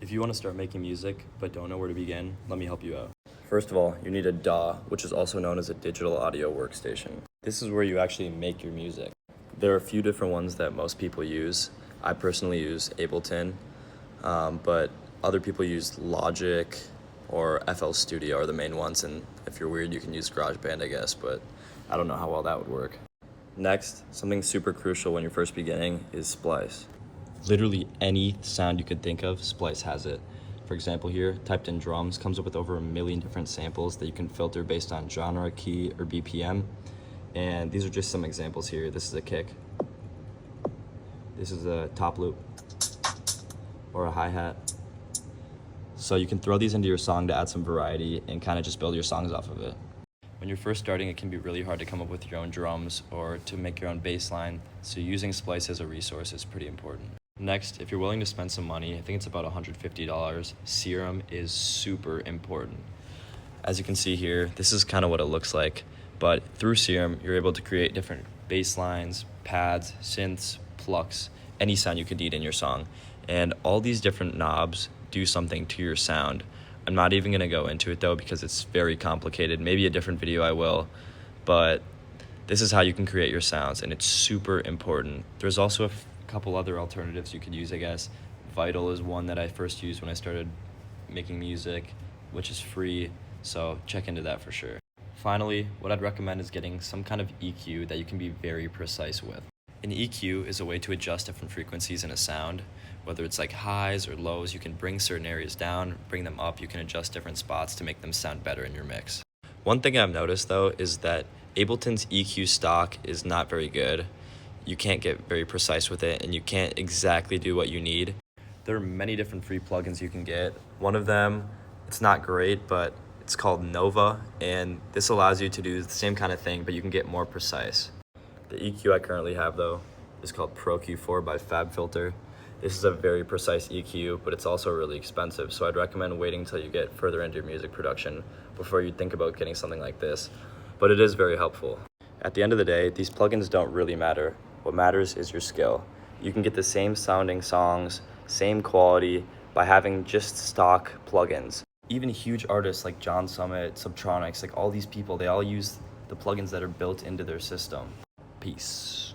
If you want to start making music but don't know where to begin, let me help you out. First of all, you need a DAW, which is also known as a digital audio workstation. This is where you actually make your music. There are a few different ones that most people use. I personally use Ableton, but other people use Logic or FL Studio are the main ones, and if you're weird, you can use GarageBand, I guess, but I don't know how well that would work. Next, something super crucial when you're first beginning is Splice. Literally any sound you could think of, Splice has it. For example here, typed in drums comes up with over 1 million different samples that you can filter based on genre, key, or BPM. And these are just some examples here. This is a kick. This is a top loop or a hi-hat. So you can throw these into your song to add some variety and kind of just build your songs off of it. When you're first starting, it can be really hard to come up with your own drums or to make your own bass line, so using Splice as a resource is pretty important. Next, if you're willing to spend some money, I think it's about $150, Serum is super important. As you can see here, this is kind of what it looks like, but through Serum, you're able to create different bass lines, pads, synths, plucks, any sound you could need in your song. And all these different knobs do something to your sound. I'm not even gonna go into it though because it's very complicated. Maybe a different video I will, but this is how you can create your sounds and it's super important. There's also a couple other alternatives you could use, I guess. Vital is one that I first used when I started making music, which is free, so check into that for sure. Finally, what I'd recommend is getting some kind of EQ that you can be very precise with. An EQ is a way to adjust different frequencies in a sound, whether it's like highs or lows. You can bring certain areas down, bring them up, you can adjust different spots to make them sound better in your mix. One thing I've noticed though is that Ableton's EQ stock is not very good. You can't get very precise with it and you can't exactly do what you need. There are many different free plugins you can get. One of them, it's not great, but it's called Nova, and this allows you to do the same kind of thing, but you can get more precise. The EQ I currently have though is called Pro Q4 by FabFilter. This is a very precise EQ, but it's also really expensive, so I'd recommend waiting until you get further into your music production before you think about getting something like this, but it is very helpful. At the end of the day, these plugins don't really matter. What matters is your skill. You can get the same sounding songs, same quality, by having just stock plugins. Even huge artists like John Summit, Subtronics, like all these people, they all use the plugins that are built into their system. Peace.